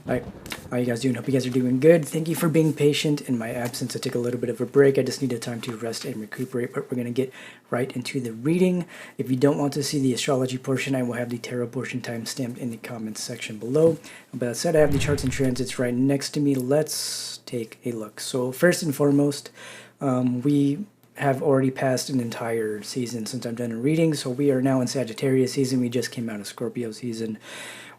Hi, how you guys doing? Hope you guys are doing good. Thank you for being patient in my absence. I took a little bit of a break. I just needed time to rest and recuperate, but we're going to get right into the reading. If you don't want to see the astrology portion, I will have the tarot portion timestamped in the comments section below. But that said, I have the charts and transits right next to me. Let's take a look. So first and foremost, we have already passed an entire season since I've done a reading, so we are now in Sagittarius season. We just came out of Scorpio season.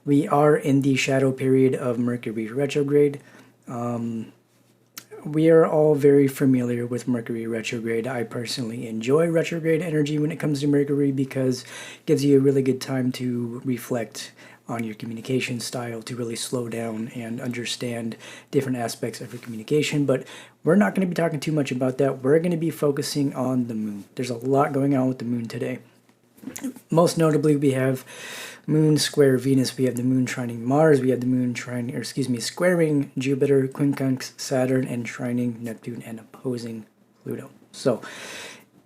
We are in the shadow period of Mercury retrograde. We are all very familiar with Mercury retrograde. I personally enjoy retrograde energy when it comes to Mercury because it gives you a really good time to reflect on your communication style, to really slow down and understand different aspects of your communication. But we're not going to be talking too much about that. We're going to be focusing on the moon. There's a lot going on with the moon today. Most notably, we have Moon square Venus, we have the Moon trining Mars, we have the Moon squaring Jupiter, quincunx Saturn, and trining Neptune and opposing Pluto. So,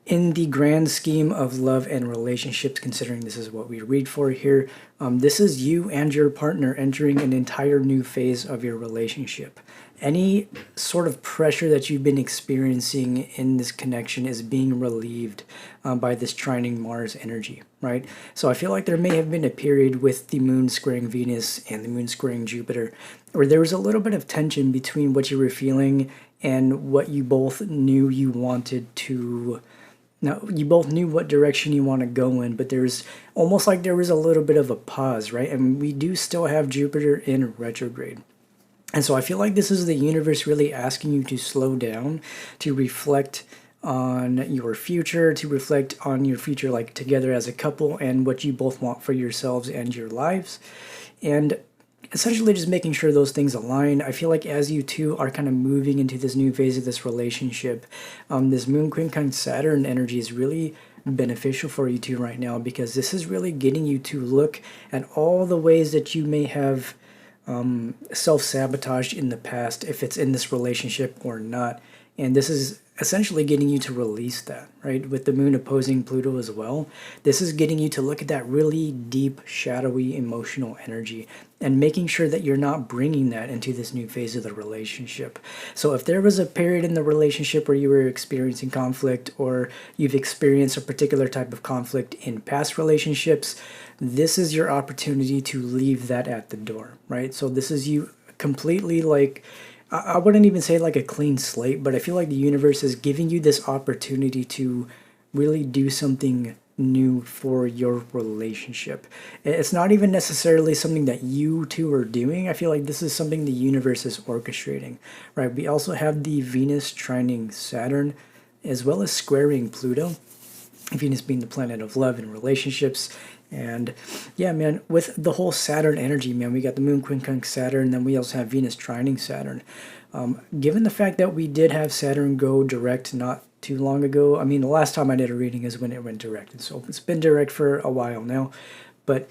in the grand scheme of love and relationships, considering this is what we read for here, this is you and your partner entering an entire new phase of your relationship. Any sort of pressure that you've been experiencing in this connection is being relieved by this trining Mars energy, right? So I feel like there may have been a period with the Moon squaring Venus and the Moon squaring Jupiter where there was a little bit of tension between what you were feeling and what you both knew you wanted to. Now, you both knew what direction you want to go in, but there's almost like there was a little bit of a pause, right? And we do still have Jupiter in retrograde. And so I feel like this is the universe really asking you to slow down, to reflect on your future, like together as a couple and what you both want for yourselves and your lives. And essentially just making sure those things align. I feel like as you two are kind of moving into this new phase of this relationship, this Moon quincunx Saturn energy is really beneficial for you two right now because this is really getting you to look at all the ways that you may have self-sabotaged in the past, if it's in this relationship or not. And this is essentially getting you to release that, right? With the moon opposing Pluto as well. This is getting you to look at that really deep, shadowy, emotional energy and making sure that you're not bringing that into this new phase of the relationship. So if there was a period in the relationship where you were experiencing conflict or you've experienced a particular type of conflict in past relationships, this is your opportunity to leave that at the door, right? So this is you completely I wouldn't even say like a clean slate, but I feel like the universe is giving you this opportunity to really do something new for your relationship. It's not even necessarily something that you two are doing. I feel like this is something the universe is orchestrating, right? We also have the Venus trining Saturn as well as squaring Pluto. Venus being the planet of love and relationships. And yeah, man, with the whole Saturn energy, man, we got the Moon quincunx Saturn, then we also have Venus trining Saturn. Given the fact that we did have Saturn go direct not too long ago, I mean, the last time I did a reading is when it went direct, and so it's been direct for a while now, but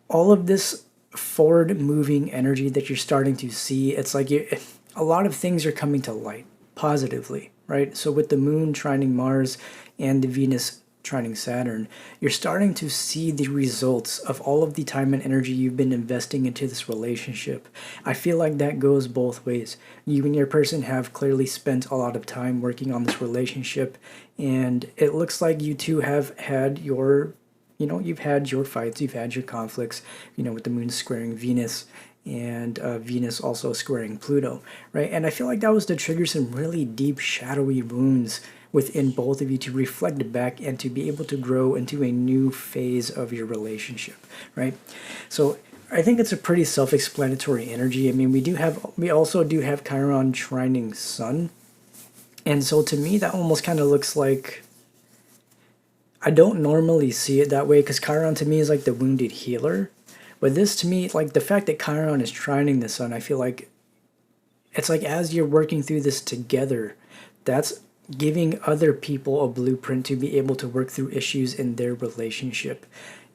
all of this forward moving energy that you're starting to see, it's like a lot of things are coming to light positively, right? So with the Moon trining Mars and the Venus trining Saturn, you're starting to see the results of all of the time and energy you've been investing into this relationship. I feel like that goes both ways. You and your person have clearly spent a lot of time working on this relationship, and it looks like you two have had you've had your fights, you've had your conflicts, with the moon squaring Venus and Venus also squaring Pluto, right? And I feel like that was to trigger some really deep, shadowy wounds within both of you to reflect back and to be able to grow into a new phase of your relationship, right? So I think it's a pretty self-explanatory energy. I mean, we also do have Chiron trining Sun, and so to me that almost kind of looks like, I don't normally see it that way because Chiron to me is like the wounded healer, but this to me, like the fact that Chiron is trining the Sun, I feel like it's like as you're working through this together, that's giving other people a blueprint to be able to work through issues in their relationship.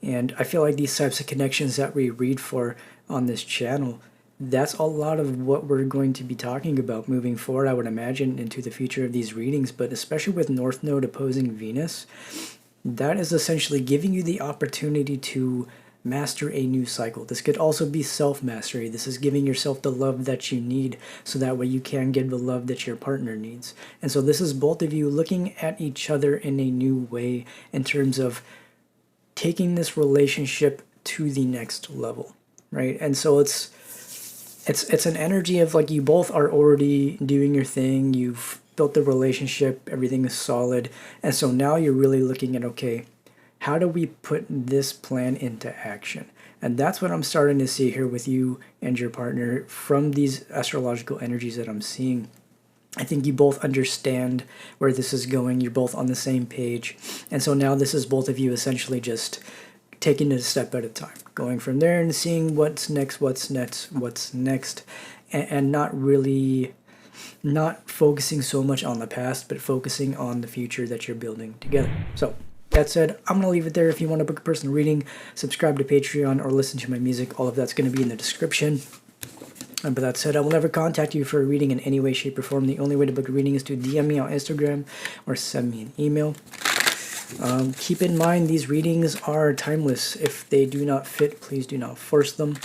And I feel like these types of connections that we read for on this channel, that's a lot of what we're going to be talking about moving forward, I would imagine, into the future of these readings. But especially with North Node opposing Venus, that is essentially giving you the opportunity to master a new cycle. This could also be self-mastery. This is giving yourself the love that you need so that way you can give the love that your partner needs. And so this is both of you looking at each other in a new way in terms of taking this relationship to the next level, right? And so it's an energy of like you both are already doing your thing, you've built the relationship, everything is solid, and so now you're really looking at, okay, how do we put this plan into action? And that's what I'm starting to see here with you and your partner from these astrological energies that I'm seeing. I think you both understand where this is going. You're both on the same page. And so now this is both of you essentially just taking it a step at a time, going from there and seeing what's next, and not focusing so much on the past, but focusing on the future that you're building together. So that said, I'm going to leave it there. If you want to book a personal reading, subscribe to Patreon or listen to my music. All of that's going to be in the description. But that said, I will never contact you for a reading in any way, shape, or form. The only way to book a reading is to DM me on Instagram or send me an email. Keep in mind, these readings are timeless. If they do not fit, please do not force them.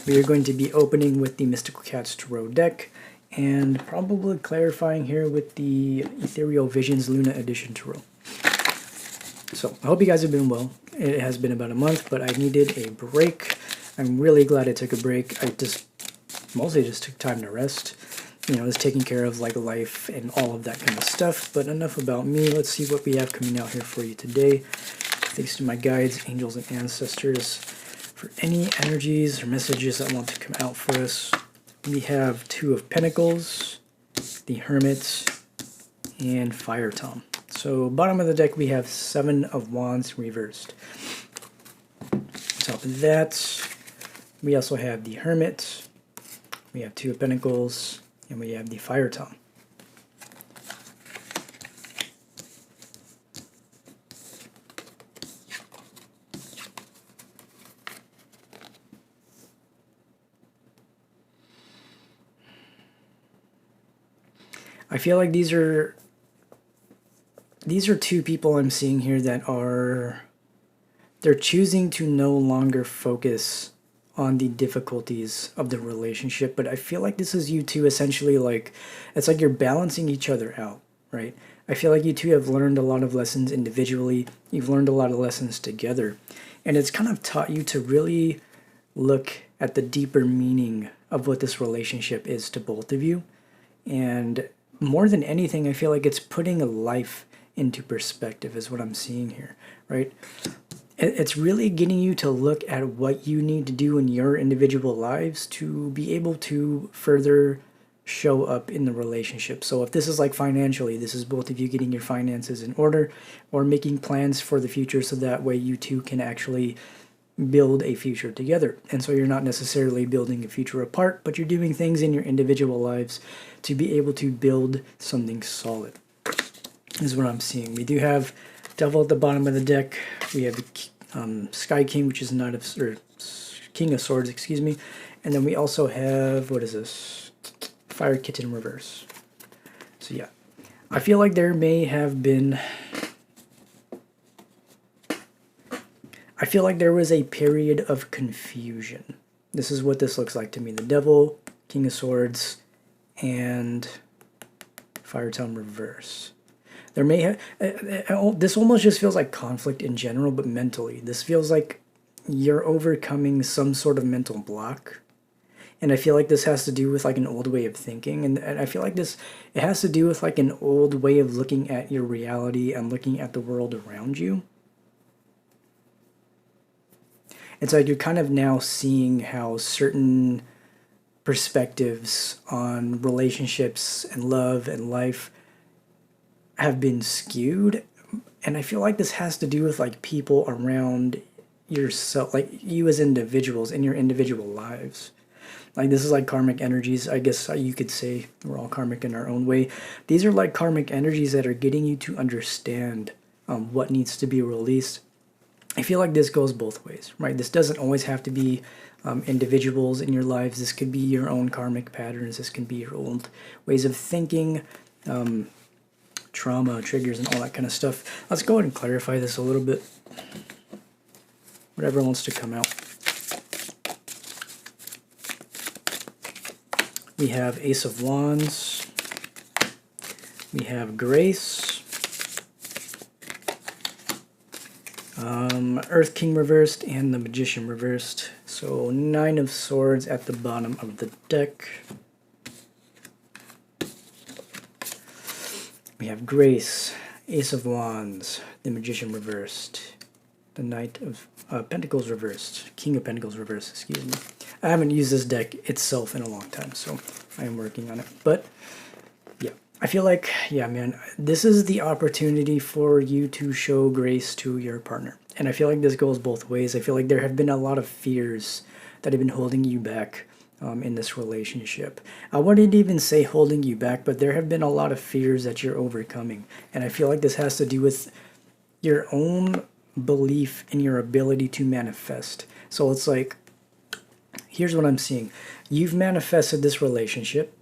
We are going to be opening with the Mystical Cats Tarot deck and probably clarifying here with the Ethereal Visions Luna Edition Tarot. So I hope you guys have been well. It has been about a month, but I needed a break. I'm really glad I took a break. I mostly just took time to rest. You know, just taking care of like life and all of that kind of stuff. But enough about me. Let's see what we have coming out here for you today. Thanks to my guides, angels, and ancestors for any energies or messages that want to come out for us. We have Two of Pentacles, the Hermit, and Fire Tom. So bottom of the deck we have Seven of Wands reversed. On top of that, we also have the Hermit, we have Two of Pentacles, and we have the Fire Tom. I feel like these are two people I'm seeing here that they're choosing to no longer focus on the difficulties of the relationship, but I feel like this is you two essentially like, it's like you're balancing each other out, right? I feel like you two have learned a lot of lessons individually, you've learned a lot of lessons together, and it's kind of taught you to really look at the deeper meaning of what this relationship is to both of you. And more than anything, I feel like it's putting a life into perspective is what I'm seeing here, right? It's really getting you to look at what you need to do in your individual lives to be able to further show up in the relationship. So if this is like financially, this is both of you getting your finances in order or making plans for the future so that way you two can actually build a future together. And so you're not necessarily building a future apart, but you're doing things in your individual lives to be able to build something solid. This is what I'm seeing. We do have Devil at the bottom of the deck. We have Sky King, which is King of Swords, excuse me. And then we also have, what is this? Fire Kitten reverse. So yeah, I feel like there may have been, I feel like there was a period of confusion. This is what this looks like to me. The Devil, King of Swords, and Fire Town reverse. There may have, this almost just feels like conflict in general, but mentally. This feels like you're overcoming some sort of mental block. And I feel like this has to do with like an old way of thinking. And I feel like it has to do with like an old way of looking at your reality and looking at the world around you. It's like you're kind of now seeing how certain perspectives on relationships and love and life have been skewed, and I feel like this has to do with like people around yourself, like you as individuals in your individual lives. Like this is like karmic energies, I guess you could say. We're all karmic in our own way. These are like karmic energies that are getting you to understand what needs to be released. I feel like this goes both ways, right? This doesn't always have to be individuals in your lives. This could be your own karmic patterns. This can be your old ways of thinking, trauma, triggers, and all that kind of stuff. Let's go ahead and clarify this a little bit. What whatever wants to come out. We have Ace of Wands. We have Grace. Earth King reversed and the Magician reversed. So 9 of Swords at the bottom of the deck. We have Grace, Ace of Wands, the Magician reversed, the Knight of Pentacles reversed, King of Pentacles reversed, excuse me. I haven't used this deck itself in a long time, so I am working on it. But yeah, I feel like, yeah, man, this is the opportunity for you to show grace to your partner. And I feel like this goes both ways. I feel like there have been a lot of fears that have been holding you back in this relationship. I wouldn't even say holding you back, but there have been a lot of fears that you're overcoming. And I feel like this has to do with your own belief in your ability to manifest. So it's like, here's what I'm seeing. You've manifested this relationship.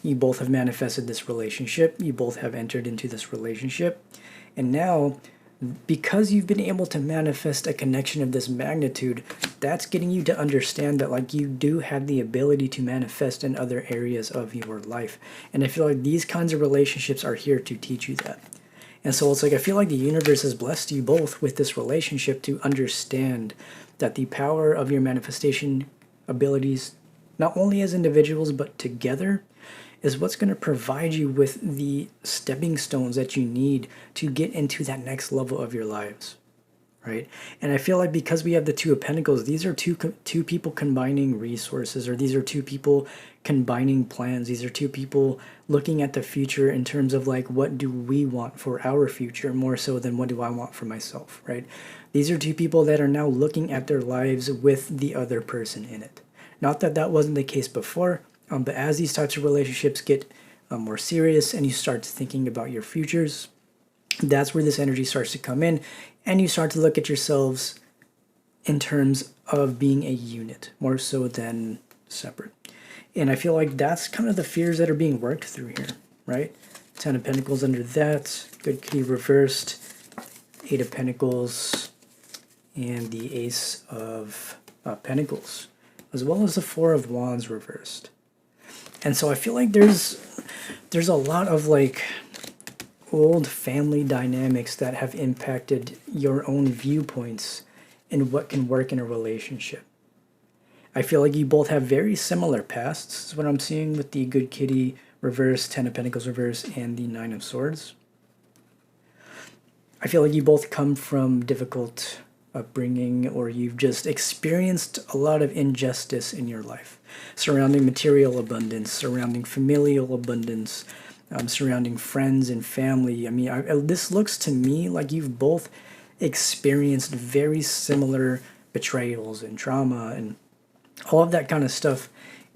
You both have manifested this relationship. You both have entered into this relationship. And now, because you've been able to manifest a connection of this magnitude, that's getting you to understand that like you do have the ability to manifest in other areas of your life. And I feel like these kinds of relationships are here to teach you that. And so it's like I feel like the universe has blessed you both with this relationship to understand that the power of your manifestation abilities, not only as individuals but together, is what's going to provide you with the stepping stones that you need to get into that next level of your lives, right? And I feel like because we have the Two of Pentacles, these are two people combining resources, or these are two people combining plans. These are two people looking at the future in terms of like, what do we want for our future more so than what do I want for myself, right? These are two people that are now looking at their lives with the other person in it. Not that that wasn't the case before, but as these types of relationships get more serious and you start thinking about your futures, that's where this energy starts to come in, and you start to look at yourselves in terms of being a unit more so than separate. And I feel like that's kind of the fears that are being worked through here, right? 10 of Pentacles under that, Good Kitty reversed, 8 of Pentacles, and the Ace of Pentacles, as well as the 4 of Wands reversed. And so I feel like there's a lot of like old family dynamics that have impacted your own viewpoints in what can work in a relationship. I feel like you both have very similar pasts, is what I'm seeing with the Good Kitty reverse, 10 of Pentacles reverse, and the 9 of Swords. I feel like you both come from difficult upbringing, or you've just experienced a lot of injustice in your life surrounding material abundance, surrounding familial abundance, surrounding friends and family. I mean, this looks to me like you've both experienced very similar betrayals and trauma and all of that kind of stuff.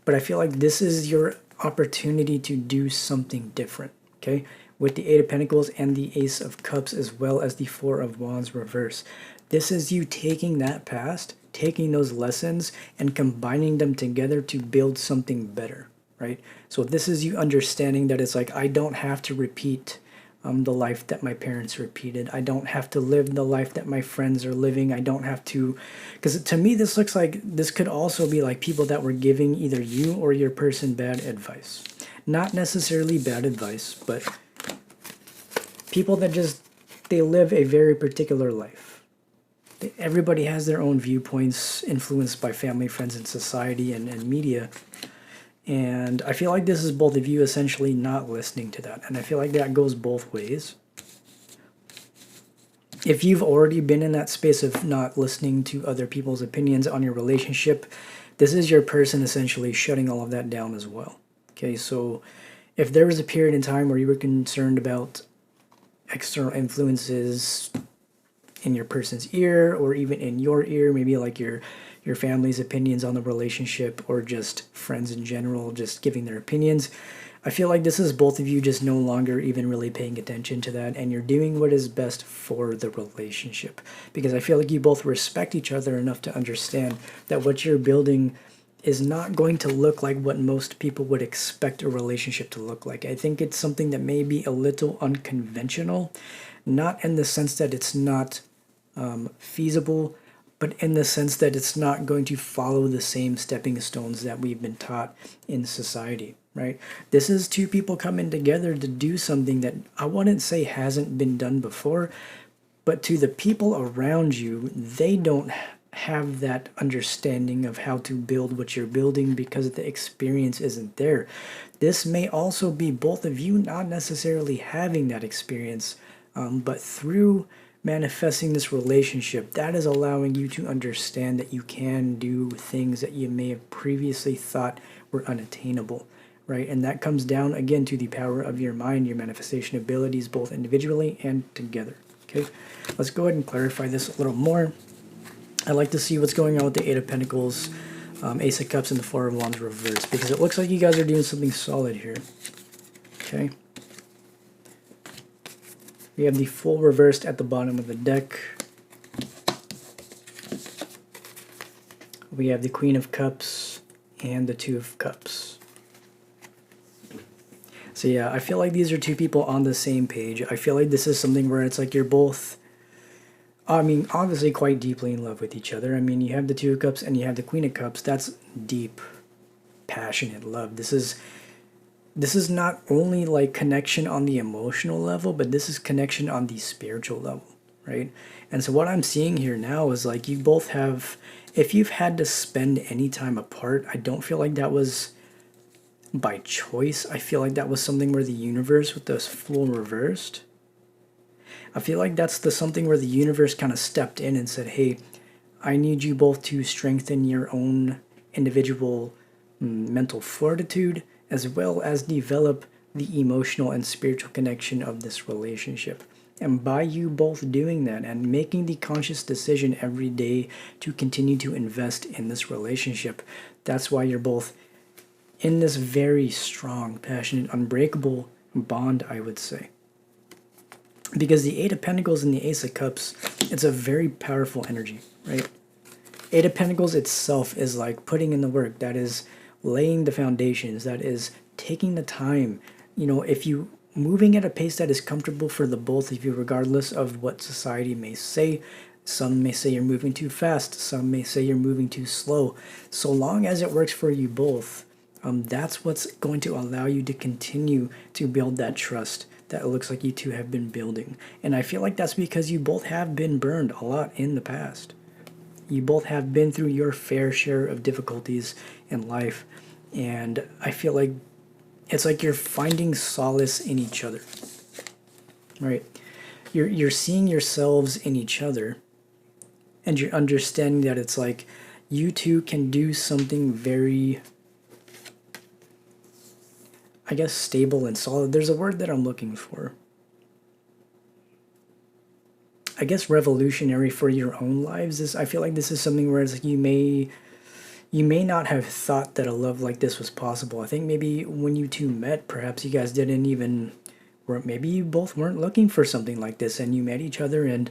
But I feel like this is your opportunity to do something different, okay? With the 8 of Pentacles and the Ace of Cups, as well as the 4 of Wands reverse. This is you taking that past, taking those lessons, and combining them together to build something better, right? So this is you understanding that it's like, I don't have to repeat the life that my parents repeated. I don't have to live the life that my friends are living. I don't have to, because to me this looks like this could also be like people that were giving either you or your person bad advice. Not necessarily bad advice, but people that just, they live a very particular life. Everybody has their own viewpoints influenced by family, friends, and society and media. And I feel like this is both of you essentially not listening to that. And I feel like that goes both ways. If you've already been in that space of not listening to other people's opinions on your relationship, this is your person essentially shutting all of that down as well. Okay, so if there was a period in time where you were concerned about external influences in your person's ear, or even in your ear, maybe like your family's opinions on the relationship, or just friends in general just giving their opinions, I feel like this is both of you just no longer even really paying attention to that, and you're doing what is best for the relationship. Because I feel like you both respect each other enough to understand that what you're building is not going to look like what most people would expect a relationship to look like. I think it's something that may be a little unconventional, not in the sense that it's not feasible, but in the sense that it's not going to follow the same stepping stones that we've been taught in society, right? This is two people coming together to do something that I wouldn't say hasn't been done before, but to the people around you, they don't have that understanding of how to build what you're building because the experience isn't there. This may also be both of you not necessarily having that experience, but through manifesting this relationship, that is allowing you to understand that you can do things that you may have previously thought were unattainable, right? And that comes down again to the power of your mind, your manifestation abilities, both individually and together. Okay, let's go ahead and clarify this a little more. I'd like to see what's going on with the Eight of Pentacles, Ace of Cups, and the Four of Wands reversed, because it looks like you guys are doing something solid here. Okay. We have the Fool reversed at the bottom of the deck. We have the Queen of Cups and the Two of Cups. So yeah, I feel like these are two people on the same page. I feel like this is something where it's like you're both, I mean, obviously quite deeply in love with each other. I mean, you have the Two of Cups and you have the Queen of Cups. That's deep, passionate love. This is not only like connection on the emotional level, but this is connection on the spiritual level, right? And so what I'm seeing here now is like you both have, if you've had to spend any time apart, I don't feel like that was by choice. I feel like that was something where the universe, with this Fool reversed, I feel like that's the something where the universe kind of stepped in and said, hey, I need you both to strengthen your own individual mental fortitude, as well as develop the emotional and spiritual connection of this relationship. And by you both doing that and making the conscious decision every day to continue to invest in this relationship, that's why you're both in this very strong, passionate, unbreakable bond, I would say. Because the Eight of Pentacles and the Ace of Cups, it's a very powerful energy, right? Eight of Pentacles itself is like putting in the work. That is laying the foundations. That is taking the time. You know, if you moving at a pace that is comfortable for the both of you, regardless of what society may say. Some may say you're moving too fast. Some may say you're moving too slow. So long as it works for you both, that's what's going to allow you to continue to build that trust that it looks like you two have been building. And I feel like that's because you both have been burned a lot in the past. You both have been through your fair share of difficulties in life. And I feel like it's like you're finding solace in each other, right? You're seeing yourselves in each other, and you're understanding that it's like you two can do something very, I guess, stable and solid. There's a word that I'm looking for. I guess revolutionary for your own lives. I feel like this is something where it's like you may not have thought that a love like this was possible. I think maybe when you two met, perhaps you guys didn't even, or maybe you both weren't looking for something like this, and you met each other and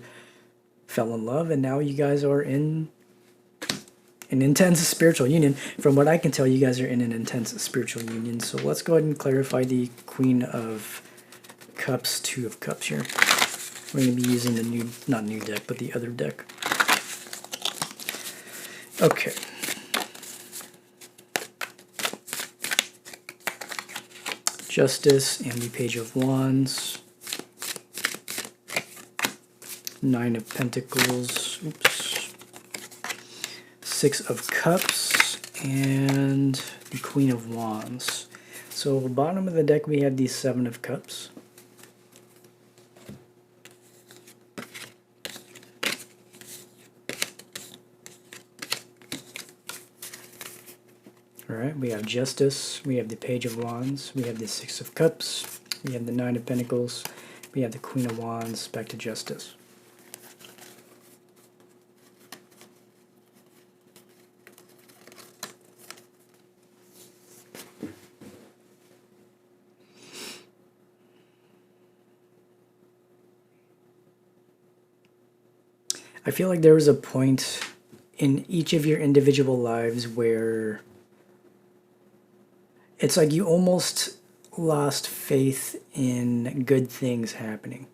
fell in love, and now you guys are in an intense spiritual union. From what I can tell, you guys are in an intense spiritual union. So let's go ahead and clarify the Queen of Cups, Two of Cups here. We're going to be using the not new deck, but the other deck. Okay. Justice and the Page of Wands. Nine of Pentacles. Oops. Six of Cups and the Queen of Wands. So bottom of the deck we have the Seven of Cups. Alright, we have Justice, we have the Page of Wands, we have the Six of Cups, we have the Nine of Pentacles, we have the Queen of Wands, back to Justice. I feel like there was a point in each of your individual lives where it's like you almost lost faith in good things happening.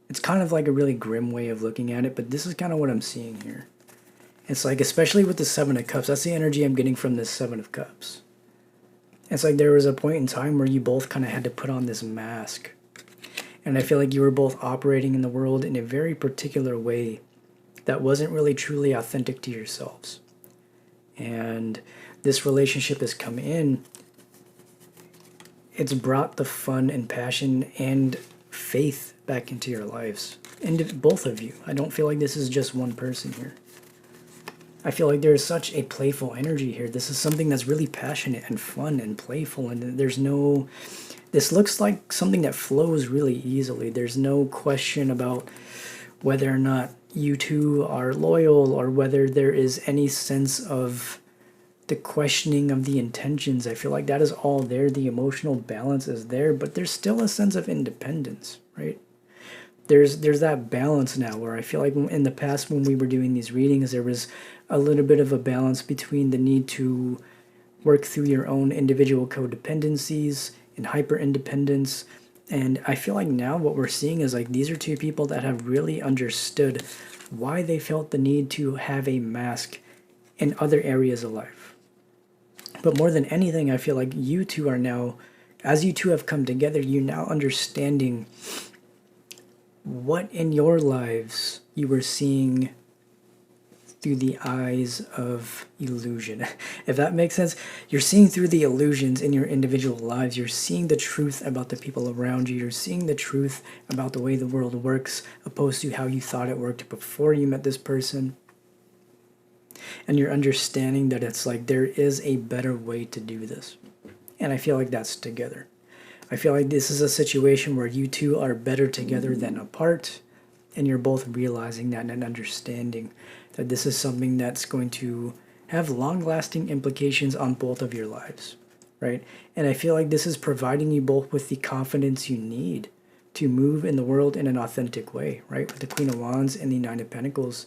It's kind of like a really grim way of looking at it, but this is kind of what I'm seeing here. It's like, especially with the Seven of Cups, that's the energy I'm getting from this Seven of Cups. It's like there was a point in time where you both kind of had to put on this mask. And I feel like you were both operating in the world in a very particular way that wasn't really truly authentic to yourselves. And this relationship has come in. It's brought the fun and passion and faith back into your lives. And both of you. I don't feel like this is just one person here. I feel like there is such a playful energy here. This is something that's really passionate and fun and playful. And there's no... This looks like something that flows really easily. There's no question about whether or not you two are loyal or whether there is any sense of the questioning of the intentions. I feel like that is all there. The emotional balance is there, but there's still a sense of independence, right? There's that balance now where I feel like in the past when we were doing these readings, there was a little bit of a balance between the need to work through your own individual codependencies and hyper independence. And I feel like now what we're seeing is like these are two people that have really understood why they felt the need to have a mask in other areas of life. But more than anything, I feel like you two are now, as you two have come together, you're now understanding what in your lives you were seeing through the eyes of illusion. If that makes sense, you're seeing through the illusions in your individual lives. You're seeing the truth about the people around you. You're seeing the truth about the way the world works, opposed to how you thought it worked before you met this person. And you're understanding that it's like there is a better way to do this. And I feel like that's together. I feel like this is a situation where you two are better together than apart, and you're both realizing that and understanding that this is something that's going to have long-lasting implications on both of your lives, right? And I feel like this is providing you both with the confidence you need to move in the world in an authentic way, right? With the Queen of Wands and the Nine of Pentacles,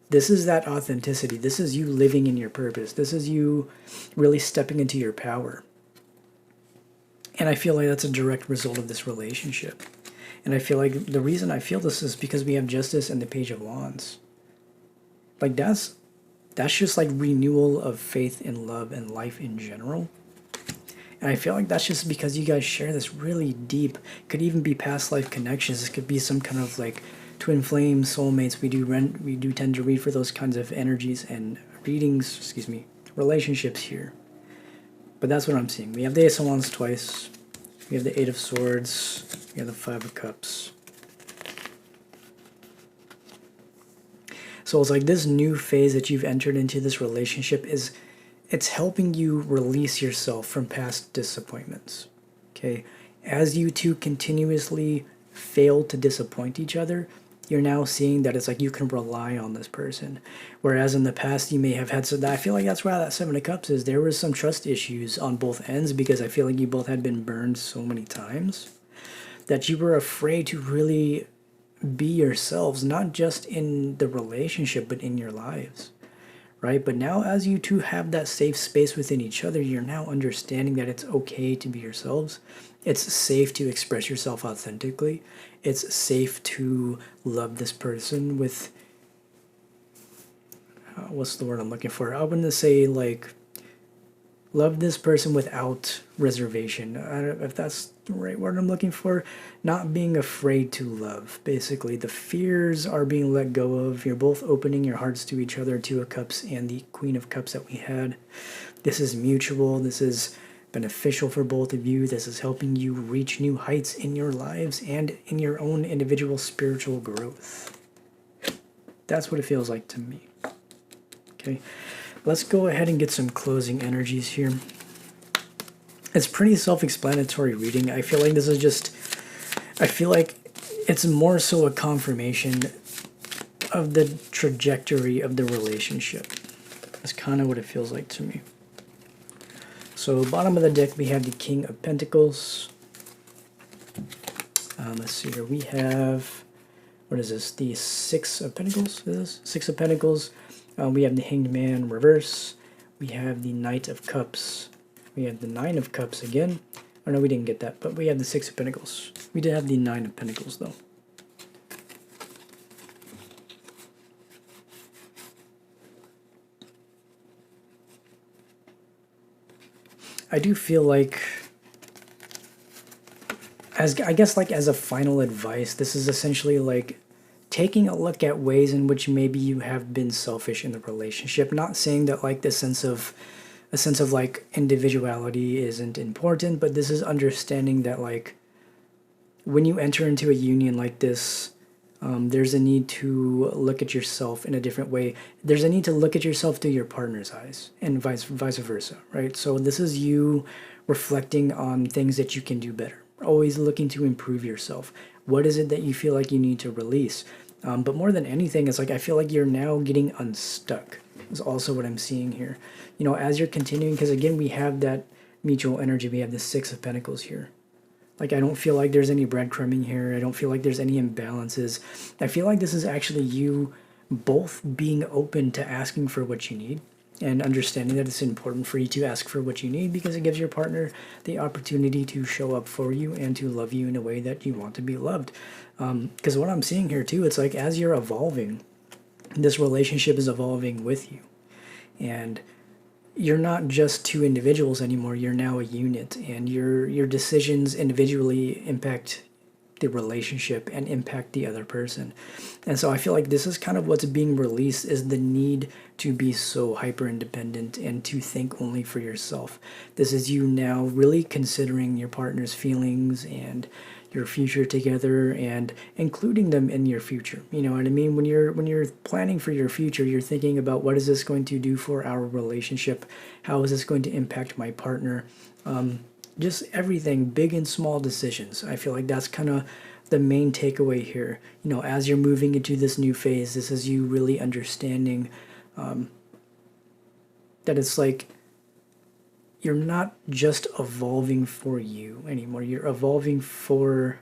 this is that authenticity. This is you living in your purpose. This is you really stepping into your power. And I feel like that's a direct result of this relationship. And I feel like the reason I feel this is because we have Justice and the Page of Wands. Like that's just like renewal of faith and love and life in general. And I feel like that's just because you guys share this really deep, could even be past life connections. This could be some kind of like twin flame, soulmates. We do tend to read for those kinds of energies and relationships here. But that's what I'm seeing. We have the Ace of Wands twice. We have the Eight of Swords. We have the Five of Cups. So it's like this new phase that you've entered into this relationship it's helping you release yourself from past disappointments. Okay? As you two continuously fail to disappoint each other, you're now seeing that it's like you can rely on this person. Whereas in the past you may have had, so that I feel like that's why that Seven of Cups is. There was some trust issues on both ends because I feel like you both had been burned so many times that you were afraid to really be yourselves, not just in the relationship, but in your lives, right? But now as you two have that safe space within each other, you're now understanding that it's okay to be yourselves. It's safe to express yourself authentically. It's safe to love this person with, what's the word I'm looking for? I wouldn't say like, love this person without reservation. I don't know if that's the right word I'm looking for. Not being afraid to love. Basically, the fears are being let go of. You're both opening your hearts to each other, Two of Cups and the Queen of Cups that we had. This is mutual. This is beneficial for both of you. This is helping you reach new heights in your lives and in your own individual spiritual growth. That's what it feels like to me. Okay, let's go ahead and get some closing energies here. It's pretty self-explanatory reading. I feel like this is just, I feel like it's more so a confirmation of the trajectory of the relationship. That's kind of what it feels like to me. So bottom of the deck, we have the King of Pentacles. Let's see here. We have, what is this? The Six of Pentacles? Is this? Six of Pentacles. We have the Hanged Man reverse. We have the Knight of Cups. We have the Nine of Cups again. Oh no, we didn't get that, but we have the Six of Pentacles. We did have the Nine of Pentacles though. I do feel like, as I guess like as a final advice, this is essentially like taking a look at ways in which maybe you have been selfish in the relationship. Not saying that like a sense of like individuality isn't important, but this is understanding that like when you enter into a union like this, there's a need to look at yourself in a different way. There's a need to look at yourself through your partner's eyes, and vice versa, right? So this is you reflecting on things that you can do better. Always looking to improve yourself. What is it that you feel like you need to release? But more than anything, it's like I feel like you're now getting unstuck. Is also what I'm seeing here. You know, as you're continuing, because again, we have that mutual energy. We have the Six of Pentacles here. Like, I don't feel like there's any breadcrumbing here. I don't feel like there's any imbalances. I feel like this is actually you both being open to asking for what you need and understanding that it's important for you to ask for what you need, because it gives your partner the opportunity to show up for you and to love you in a way that you want to be loved. Because what I'm seeing here too, it's like as you're evolving, this relationship is evolving with you. And you're not just two individuals anymore. You're now a unit, and your decisions individually impact the relationship and impact the other person. And so I feel like this is kind of what's being released, is the need to be so hyper independent and to think only for yourself. This is you now really considering your partner's feelings and your future together and including them in your future. You know what I mean? When you're planning for your future, you're thinking about what is this going to do for our relationship? How is this going to impact my partner? Just everything, big and small decisions. I feel like that's kind of the main takeaway here. You know, as you're moving into this new phase, this is you really understanding that it's like you're not just evolving for you anymore. You're evolving for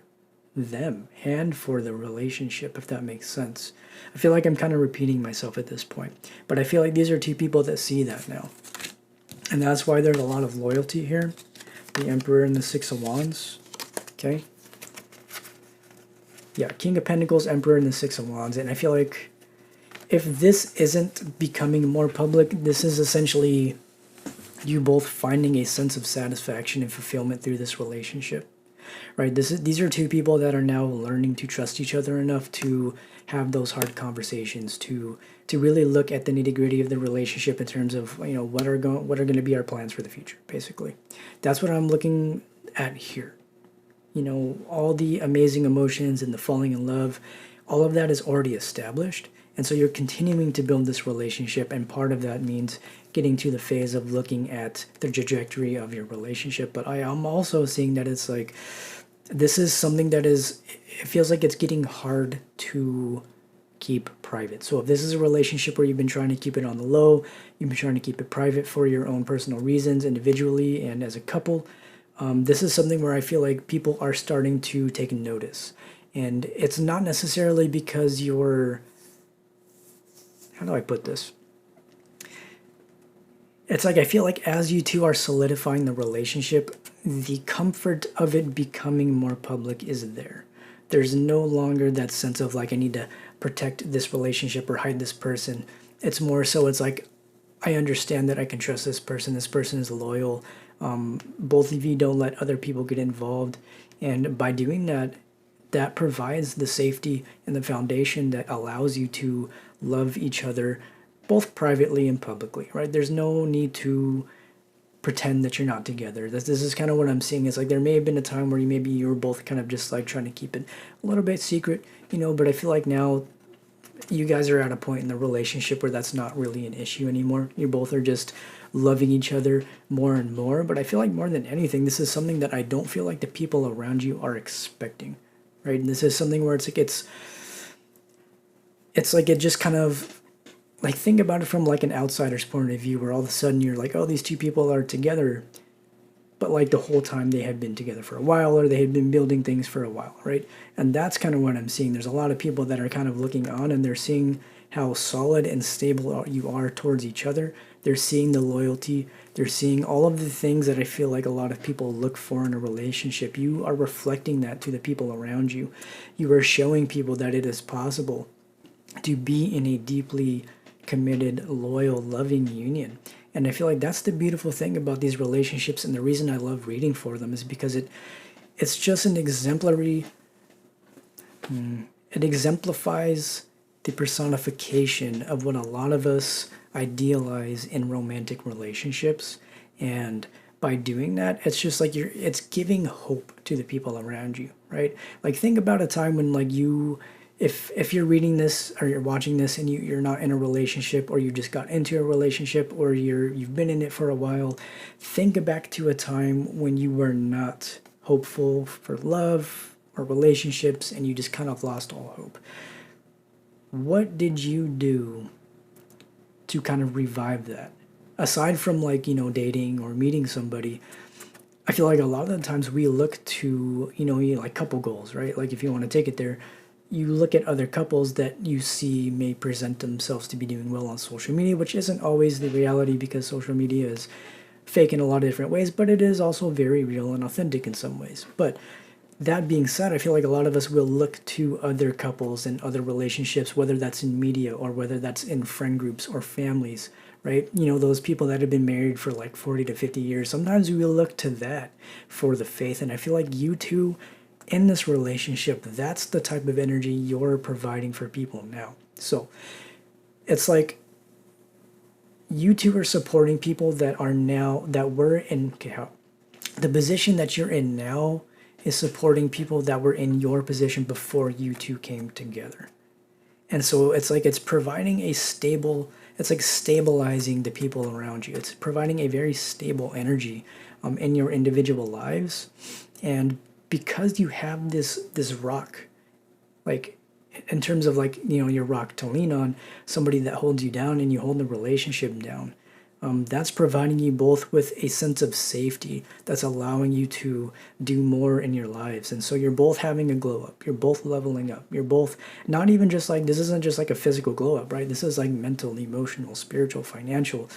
them and for the relationship, if that makes sense. I feel like I'm kind of repeating myself at this point, but I feel like these are two people that see that now. And that's why there's a lot of loyalty here. The Emperor and the Six of Wands. Okay. Yeah, King of Pentacles, Emperor, and the Six of Wands. And I feel like if this isn't becoming more public, this is essentially you both finding a sense of satisfaction and fulfillment through this relationship, right? These are two people that are now learning to trust each other enough to have those hard conversations, to really look at the nitty gritty of the relationship in terms of, you know, what are going to be our plans for the future. Basically, that's what I'm looking at here. You know, all the amazing emotions and the falling in love, all of that is already established. And so you're continuing to build this relationship, and part of that means getting to the phase of looking at the trajectory of your relationship. But I am also seeing that it's like, this is something that is, it feels like it's getting hard to keep private. So if this is a relationship where you've been trying to keep it on the low, you've been trying to keep it private for your own personal reasons, individually and as a couple, this is something where I feel like people are starting to take notice. And it's not necessarily because you're, how do I put this? It's like I feel like as you two are solidifying the relationship, the comfort of it becoming more public is there. There's no longer that sense of like I need to protect this relationship or hide this person. It's more so it's like I understand that I can trust this person. This person is loyal. Both of you don't let other people get involved. And by doing that, that provides the safety and the foundation that allows you to love each other both privately and publicly, right? There's no need to pretend that you're not together. This is kind of what I'm seeing. Is like there may have been a time where you were both kind of just like trying to keep it a little bit secret, you know, but I feel like now you guys are at a point in the relationship where that's not really an issue anymore. You both are just loving each other more and more. But I feel like more than anything, this is something that I don't feel like the people around you are expecting, right? And this is something where it's like it just kind of, like, think about it from like an outsider's point of view, where all of a sudden you're like, oh, these two people are together, but like the whole time they had been together for a while, or they had been building things for a while, right? And that's kind of what I'm seeing. There's a lot of people that are kind of looking on, and they're seeing how solid and stable you are towards each other. They're seeing the loyalty. They're seeing all of the things that I feel like a lot of people look for in a relationship. You are reflecting that to the people around you. You are showing people that it is possible to be in a deeply committed, loyal, loving union. And I feel like that's the beautiful thing about these relationships, and the reason I love reading for them is because it's just an exemplary, it exemplifies the personification of what a lot of us idealize in romantic relationships. And by doing that, it's just like it's giving hope to the people around you, right? Like, think about a time when, like, if you're reading this or you're watching this and you're not in a relationship, or you just got into a relationship, or you've been in it for a while, think back to a time when you were not hopeful for love or relationships, and you just kind of lost all hope. What did you do to kind of revive that? Aside from, like, dating or meeting somebody, I feel like a lot of the times we look to, like couple goals, right? Like, if you want to take it there, you look at other couples that you see may present themselves to be doing well on social media, which isn't always the reality, because social media is fake in a lot of different ways, but it is also very real and authentic in some ways. But that being said, I feel like a lot of us will look to other couples and other relationships, whether that's in media or whether that's in friend groups or families, right? Those people that have been married for like 40 to 50 years, sometimes we will look to that for the faith. And I feel like you two in this relationship, that's the type of energy you're providing for people now. So it's like you two are supporting people that are now, that were in, okay, how the position that you're in now is supporting people that were in your position before you two came together. And so it's like it's providing a stable, it's like stabilizing the people around you. It's providing a very stable energy in your individual lives. And because you have this rock, like, in terms of, like, your rock to lean on, somebody that holds you down and you hold the relationship down, that's providing you both with a sense of safety that's allowing you to do more in your lives. And so you're both having a glow up. You're both leveling up. You're both not even just like, this isn't just like a physical glow up, right? This is like mental, emotional, spiritual, financial,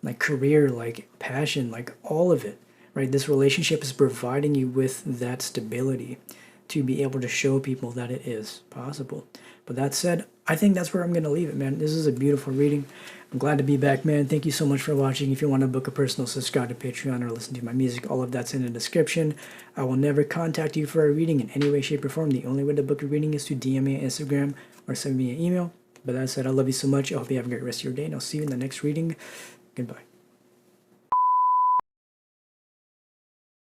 like career, like passion, like all of it, right? This relationship is providing you with that stability to be able to show people that it is possible. But that said, I think that's where I'm going to leave it, man. This is a beautiful reading. I'm glad to be back, man. Thank you so much for watching. If you want to book a personal, subscribe to Patreon or listen to my music, all of that's in the description. I will never contact you for a reading in any way, shape, or form. The only way to book a reading is to DM me on Instagram or send me an email. But that said, I love you so much. I hope you have a great rest of your day, and I'll see you in the next reading. Goodbye.